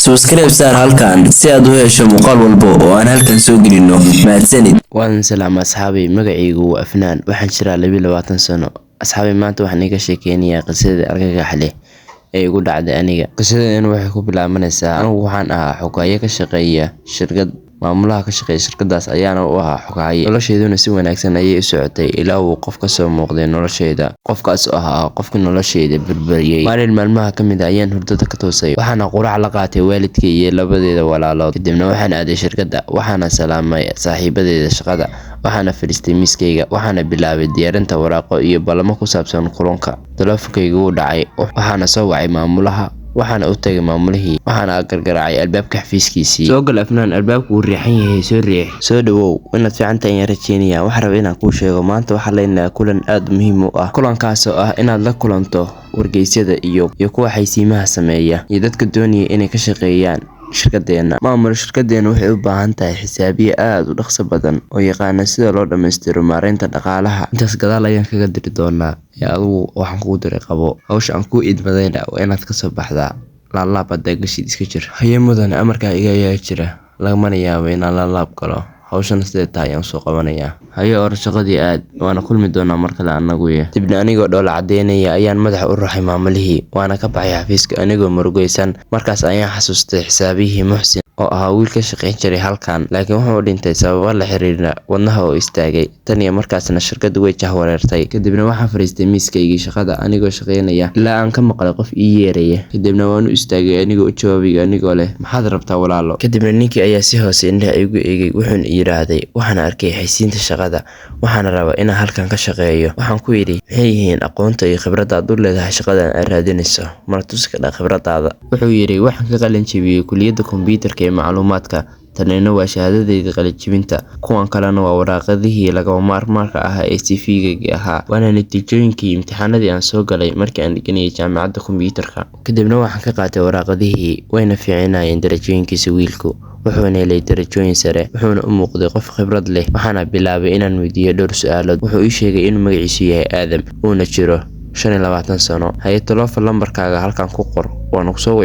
subscribe saar halkan si aad u hesho muuqaal walba oo aan halkan soo gelino. Mahadsanid. waan salaam asxaabi, magacaygu waa Afnaan, waxaan jiraa 22 sano. asxaabi, maanta waxaan iga sheekeynayaa qisadii argagax leh ee igu dhacday aniga. qisadeena waxay ku bilaabanaysaa anigu waxaan ahaa xoghaye ka shaqeeya shirkad. maamulaha ka shaqeeya shirkadaas ayaana u ahaa xoghaye. nolosheeduna si wanaagsan ayay u socotay ilaa uu qof ka soo muuqday nolosheeda. qofkaas oo ahaa qofkii nolosheeda burburiyay. maalin maalmaha ka mid ah ayaan hurdada ka toosay, waxaana quraac la qaatay waalidkay iyo labadeeda walaalood. kadibna waxaan aaday shirkadda, waxaana salaamay saaxiibadeeda shaqada, waxaana fadhiistay miiskayga, waxaana bilaabay diyaarinta waraaqo iyo ballamo ku saabsan kulanka. taleefankaygu wuu dhacay, waxaana soo wacay maamulaha, waxaana u tagay maamulihii, waxaana gargaraacay albaabka xafiiskiisii. soo gal Afnaan, albaabku wuu riixan yahay, soo riix. soo dhawow, inaad fiican tahay ayaan rajeynayaa. waxaan rabaa inaan kuu sheego, maanta waxaan leenahay kulan aad muhiim u ah. kulankaas oo ah inaad la kulanto wargeysyada iyo kuwa xaysiimaha sameeya iyo dadka doonaya inay ka shaqeeyaan shirkadeena. maamul shirkadeena waxay u baahan tahay xisaabiye aad u dhaqso badan oo yaqaana sida loo dhammaystiro maareynta dhaqaalaha. intaas gadaal ayaan kaga diri doonaa, adigu waxaan kuu diray qabo. hawsha aan kuu idmadayna waa inaad kasoo baxdaa. laalaab haddaa gashid iska jir. haye mudane, amarkaa iga ayaa jira, lagamana yaabo inaan laalaab galo. hawshana sidee tahay ayaan soo qabanayaa. haye or shaqadii aad, waana kulmi doonaa mar kale anaguya. dibna anigoo dhoola cadeynaya ayaan madaxa u raxay maamulihii, waana ka baxay xafiiska anigoo murugaysan. markaas ayaan xasuustay xisaabiyihii Muxsin oo ahaa wiil ka shaqeyn jiray halkan, laakiin wuxuu dhintay sababo la xiriira wadnaha oo istaagay. tan iyo markaasna shirkaddu way jahwareertay. kadibna waxaan fariistay miiskaygii shaqada anigoo shaqeynaya ilaa aan ka maqlay qof ii yeeraya. kadibna waan u istaagay anigoo u jawaabay anigoo leh, maxaad rabtaa walaalo? kadibna ninkii ayaa si hoose indhaha igu eegay, wuxuuna yiraahday, waxaan arkay xaysiinta shaqada, waxaana rabaa inaan halkan ka shaqeeyo. waxaan ku yidhi, maxay yihiin aqoonta iyo khibradda aad u leedahay shaqadan aad raadinayso? mana tusi kadhaa khibradaada? wuxuu yidhi, waxaan ka qalin jebiyey kulliyadda kombiyuutarka ee macluumaadka. tanina waa shahaadadayda qalinjebinta. kuwan kalena waa waraaqadihii lagama maarmaarka ah ee CV-gayga ahaa, waana natiijooyinkii imtixaanadii aan soo galay markii aan dhiganayay jaamacadda kombiyuutarka. kadibna waxaan ka qaatay waraaqadihii, wayna fiicinayeen darajooyinkiisa. wiilku wuxuuna helay darajooyin sare, wuxuuna u muuqday qof khibrad leh. waxaana bilaabay inaan weydiiyo dhowr su'aalood. wuxuu ii sheegay inuu magaciisu yahay Aadam, uuna jiro 25 sano. haye taleefan lambarkaaga halkan ku qor, waan ku soo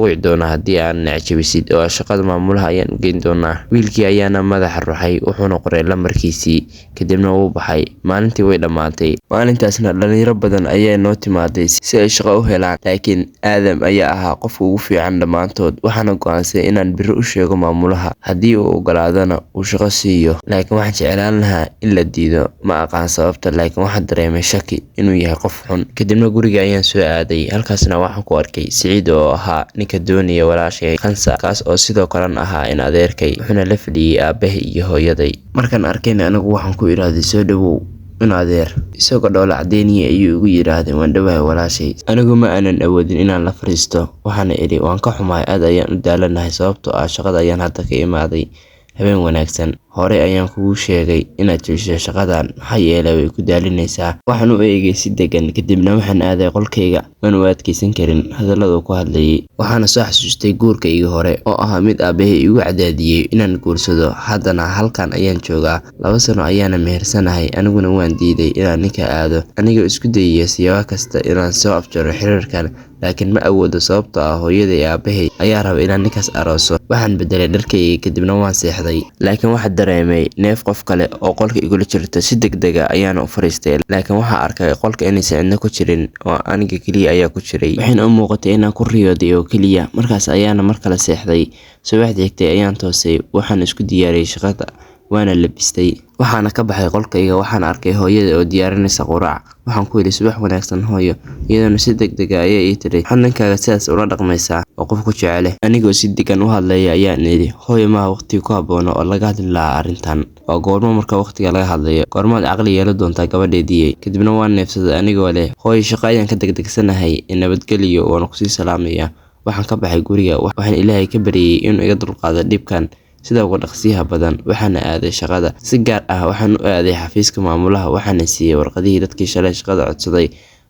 wici doonaa haddii aan nacjabisid oo shaqada maamulaha ayaan u geyn doonaa. wiilkii ayaana madaxa ruxay, wuxuuna qoray lambarkiisii. kadibna wuu baxay. maalintii way dhammaatay. maalintaasna dhalinyaro badan ayaa noo timaaday si ay shaqo u helaan, laakiin Aadam ayaa ahaa qofka ugu fiican dhammaantood. waxaana go'aansaday inaan biri u sheego maamulaha, haddii uu ogolaadana uu shaqo siiyo. laakiin waxaan jeclaan lahaa in la diido. ma aqaan sababta, laakiin waxaan dareemay shaki inuu yahay qof xun. kadibna guriga ayaan soo aaday. halkaasna waxaan ku arkay Siciid oo ahaa ninka doonaya walaashay Khansa, kaas oo sidoo kalena ahaa in adeerkay. wuxuuna la fadhiyay aabahay iyo hooyaday. markaan arkayna anigu waxaan ku idhaahday, soo dhawow in adeer. isagoo dhoola cadeynaya ayuu igu yidhaahday, waan dhawahay walaashay. anigu ma aanan awoodin inaan la fariisto, waxaana idhi, waan ka xumahay, aad ayaan u daalanahay sababtoo ah shaqada ayaan hadda ka imaaday. habeen wanaagsan. hore ayaan kugu sheegay inaad joojiso shaqadan, maxaa yeelay way ku daalinaysaa. waxaan u eegay si degan, kadibna waxaan aaday qolkayga. waan u adkeysan karin hadallada uu ku hadlayay. waxaana soo xasuustay guurkaygii hore oo ahaa mid aabahay igu cadaadiyey inaan guursado. haddana halkan ayaan joogaa. 2 sano ayaana mehersanahay, aniguna waan diiday inaan ninka aado, anigoo isku dayaya siyaabo kasta inaan soo afjaro xiriirkan, laakiin ma awoodo sababtoo ah hooyada iyo aabahay ayaa raba inaan ninkaas arooso. waxaan bedelay dharkayga, kadibna waan seexday. laakiin waxaa dareemay neef qof kale oo qolka igula jirta. si degdega ayaana u fariistay, laakiin waxaa arkay qolka inaysan cidna ku jirin oo aniga keliya ayaa ku jiray. waxayna u muuqatay inaan ku riyooday oo keliya. markaas ayaana mar kale seexday. subaxdii xigtay ayaan toosay, waxaan isku diyaariyey shaqada, waana labistay. waxaana ka baxay qolkayga. waxaan arkay hooyada oo diyaarinaysa quraac. waxaan ku yidhi, subax wanaagsan hooyo. iyadana si degdega ayay ii tiri, waxaad ninkaaga sidaas ula dhaqmaysaa oo qof ku jecele. anigoo si degan u hadlaya ayaan idhi, hooyo, maha waqtiga ku habboona oo laga hadli lahaa arrintan. waa goormo marka waqtiga laga hadlayo? goormaad caqli yeelan doontaa gabadheedii? kadibna waan neefsaday anigoo leh, hooyo, shaqo ayaan ka degdegsanahay, nabadgeliyo, waana kusii salaamaya. waxaan ka baxay guriga. waxaan ilaahay ka baryay inuu iga dulqaado dhibkan sida ugu dhaqsiyaha badan. waxaana aaday shaqada. si gaar ah waxaan u aaday xafiiska maamulaha, waxaana siiyey warqadihii dadkii shalay shaqada codsaday.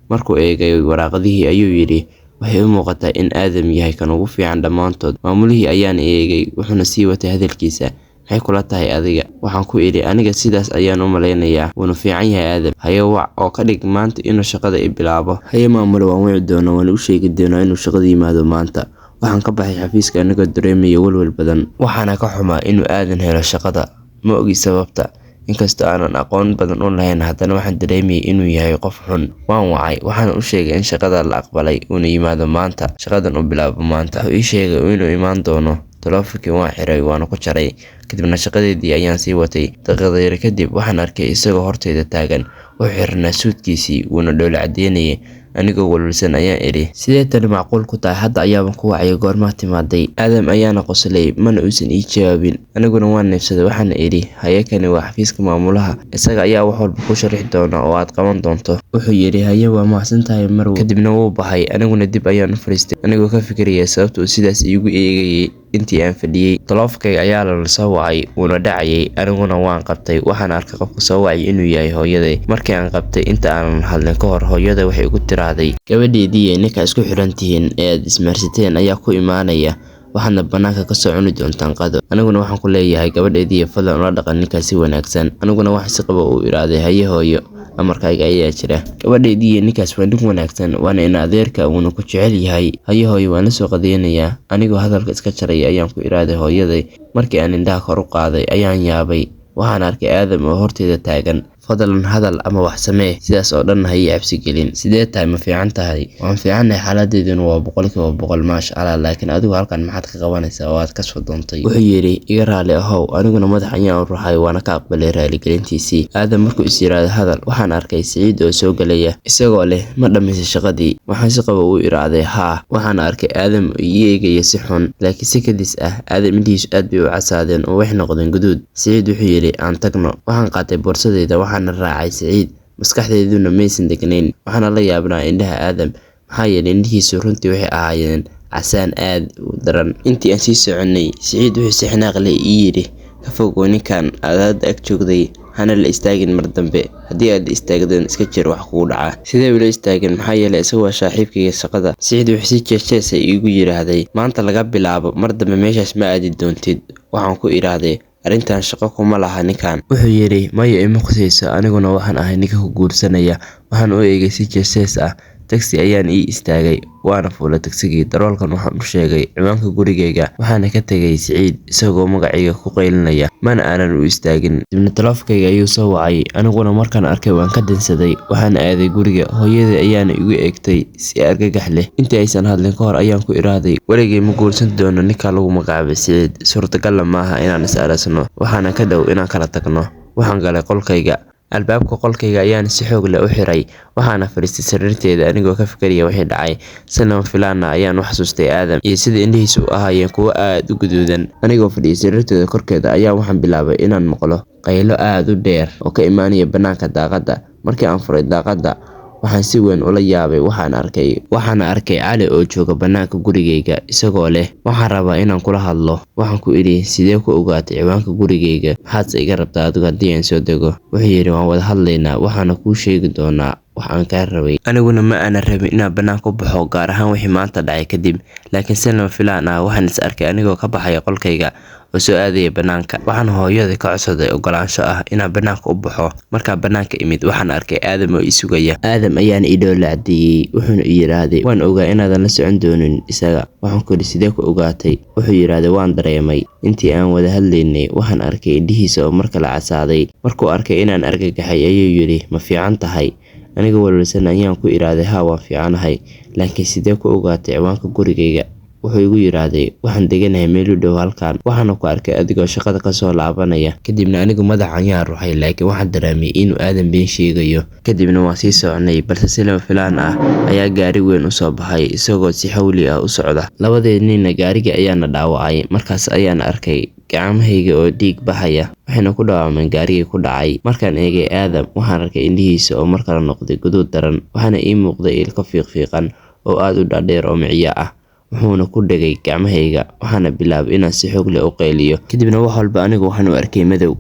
markuu eegay waraaqadihii ayuu yidhi, waxay u muuqataa in Aadam yahay kan ugu fiican dhammaantood. maamulihii ayaana eegay, wuxuuna sii watay hadalkiisa. maxay kula tahay adiga? waxaan ku idhi, aniga sidaas ayaan u malaynayaa, wuuna fiican yahay Aadam. haye wac oo ka dhig maanta inuu shaqada i bilaabo. haye maamule, waan wici doonaa, waan u sheegi doonaa inuu shaqada yimaado maanta. waxaan ka baxay xafiiska anigoo dareemaya walwal badan, waxaana ka xumaa inuu aadan helo shaqada. Ma ogi sababta, inkastoo aanan aqoon badan u lahayn, haddana waxaan dareemayay inuu yahay qof xun. Waan wacay, waxaana u sheegay in shaqada la aqbalay uuna yimaado maanta, shaqadan u bilaabo maanta. Wuxuu ii sheegay inuu imaan doono. Taleefankii waan xiray waana ku jaray, kadibna shaqadeedii ayaan sii watay. Daqiiqado yar kadib waxaan arkay isagoo horteyda taagan, wuxuu xirnaa suudkiisii wuuna dhoola cadeynayay. Anigoo walwalsan ayaan idhi, sidee tani macquul ku tahay? Hadda ayaaban ku wacay, goormaa timaaday? Aadam ayaana qoslay, mana uusan ii jawaabin. Aniguna waan neefsaday, waxaana idhi, haye kani waa xafiiska maamulaha, isaga ayaa wax walba ku sharixi doona oo aad qaban doonto. Wuxuu yidhi, haye waa mahadsantahay Marwo. Kadibna wuu baxay, aniguna dib ayaan u fariistay, anigoo ka fikiraya sababta uu sidaas iigu eegayay. Intii aan fadhiyay, taleefankayga ayaa la soo wacay, wuuna dhacayay. Aniguna waan qabtay, waxaan arkay qofka soo wacay inuu yahay hooyaday. Markii aan qabtay inta aanan hadlin ka hor, hooyaday waxay igu tiraahday, gabadheedii ninka isku xiran tihiin ee aad ismaarsiteen ayaa ku imaanaya, waxaadna banaanka ka soo cuni doontaan qado. Aniguna waxaan ku leeyahay, gabadheedii fadlan ula dhaqan ninkaas si wanaagsan. Aniguna waxaan si qabo u iraahday, haye hooyo, amarkayga ayaa jira. Gabadheedii ninkaas waa nin wanaagsan, waana in adeerka uuna ku jecel yahay. Haye hooyo, waan la soo qadeynayaa. Anigoo hadalka iska jaray ayaan ku iraahday hooyaday. Markii aan indhaha kor u qaaday ayaan yaabay, waxaan arkay Aadam oo horteyda taagan. Fadlan hadal ama wax samee, sidaas oo dhan ha ii cabsi gelin. Sidee tahay, ma fiican tahay? Waan fiicanahay, xaaladeeduna waa 100% maasha Allah, laakiin adigu halkan maxaad ka qabanaysaa oo aad ka soo doontay? Wuxuu yidhi, iga raali ahow. Aniguna madax ayaan u ruxay, waana ka aqbalay raaligelintiisii. Aadam markuu is yiraahdo hadal, waxaan arkay Siciid oo soo galaya, isagoo leh, ma dhamaysay shaqadii? Waxaan si qabo u iraahday, haa. Waxaan arkay Aadam oo ii eegaya si xun, laakiin si kadis ah. Aadam indhihiisu aad bay u casaadeen oo waxay noqdeen guduud. Siciid wuxuu yidhi, aan tagno. Waxaan qaatay boorsadeyda, waxaana raacay Siciid. Maskaxdeeduna maysan degnayn, waxaana la yaabnaa indhaha Aadam, maxaa yeelay indhihiisu runtii waxay ahaayeen casaan aad u daran. Intii aan sii soconay, Siciid wuxuu si xanaaq leh ii yidhi, ka fogow ninkan aad ag joogday, hana la istaagin mar dambe. Haddii aad istaagdeen, iska jir wax kugu dhaca. Sidee ula istaagin? Maxaa yeelay isagu waa saaxiibkayga shaqada. Siciid wuxuu si jees-jees iigu yiraahday, maanta laga bilaabo mar dambe meeshaas ma aadi doontid. Waxaan ku iraahday, arrintan shaqo kuma laha ninkan. Wuxuu yidhi, maya ima khusayso, aniguna waxaan ahay ninka ku guursanaya. Waxaan u eegay si jees-jees ah. Taxi ayaan ii istaagay, waana fuulay tagsigii. Darawalkan waxaan u sheegay ciwaanka gurigayga, waxaana ka tegay Siciid isagoo magacayga ku qaylinaya, mana aanan u istaagin. Dibna taleefankayga ayuu soo wacay, aniguna markaan arkay waan ka dansaday. Waxaan aaday guriga, hooyadii ayaana igu eegtay si argagax leh. Intii aysan hadlin ka hor ayaan ku iraahday, weligay ma guursan doono ninka lagu magacaabay Siciid. Suurtagal maaha inaan is arasno, waxaana ka dhow inaan kala tagno. Waxaan galay qolkayga, albaabka qolkayga ayaan si xoog leh u xiray, waxaana fadhiistay sariirteeda anigoo ka fikiraya wixii dhacay. Si lama filaan ah ayaan u xasuustay Aadam iyo sida indhihiisu u ahaayeen kuwo aad u guduudan. Anigoo fadhiyay sariirteeda korkeeda ayaa waxaan bilaabay inaan maqlo qaylo aad u dheer oo ka imaanaya banaanka daaqadda. Markii aan furay daaqadda, waxaan si weyn ula yaabay. Waxaan arkay Cali oo jooga banaanka gurigayga, isagoo leh, waxaan rabaa inaan kula hadlo. Waxaan ku idhi, sidee ku ogaatay ciwaanka gurigayga? Maxaadse iga rabtaa adigu haddii aan soo dego? Wuxuu yidhi, waan wada hadlaynaa, waxaana kuu sheegi doonaa wax aan kaa rabay. Aniguna ma aanan rabin inaan banaanka u baxo, gaar ahaan wixii maanta dhacay kadib. Laakiin si lama filaan ah waxaan is arkay anigoo ka baxaya qolkayga oo soo aadaya banaanka. Waxaan hooyada ka codsaday ogolaansho ah inaan banaanka u baxo. Markaan banaanka imid, waxaan arkay Aadam oo ii sugaya. Aadam ayaana ii dhoola cadeeyay, wuxuuna ii yiraahday, waan ogaa inaadan la socon doonin isaga. Waxaan ku idhi, sidee ku ogaatay? Wuxuu yiraahday, waan dareemay. Intii aan wada hadlaynay, waxaan arkay indhihiisa oo mar kale casaaday. Markuu arkay inaan argagaxay ayuu yidhi, ma fiican tahay? Aniga walwalsan ayaan ku iraahday, haa waan fiicanahay, laakiin sidee ku ogaatay ciwaanka gurigayga? Wuxuu igu yiraahday, waxaan deganahay meel u dhow halkan, waxaana ku arkay adigoo shaqada ka soo laabanaya. Kadibna anigu madax ayaan ruxay, laakiin waxaan dareemay inuu Aadam been sheegayo. Kadibna waan sii soconay, balse si lama filaan ah ayaa gaari weyn u soo baxay, isagoo si xawli ah u socda. Labadeennina gaariga ayaana dhaawacay. Markaas ayaan arkay gacmahayga oo dhiig baxaya, waxayna ku dhawaameen gaarigii ku dhacay. Markaan eegay Aadam, waxaan arkay indhihiisa oo mar kale noqday guduud daran, waxaana ii muuqday ilko fiiqfiiqan oo aad u dhaadheer oo miciya ah. wuxuuna ku dhagay gacmahayga, waxaana bilaabay inaan si xoog leh u qayliyo. Kadibna wax walba anigu waxaan u arkay madow.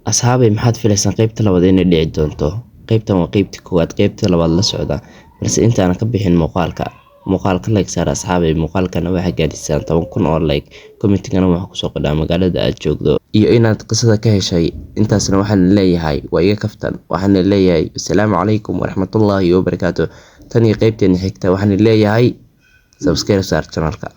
Asxaabay, maxaad filaysaan qaybta labaad inay dhici doonto? Qaybtan waa qaybtii koowaad, qaybta labaad la socda. balse intaan ka bixin muuqaalka like saar asxaabay, muuqaalkana waxa gaadhisaan 10,000 oo like, commentingana waxa kusoo qodhaa magaalada aad joogdo iyo inaad qisada ka heshay. Intaasna waxaan leeyahay waa iga kaftan, waxaan leeyahay assalaamu calaykum waraxmatullaahi wabarakaatuh. tan iyo qaybteena xigta waxaan leeyahay subscribe saar channelka.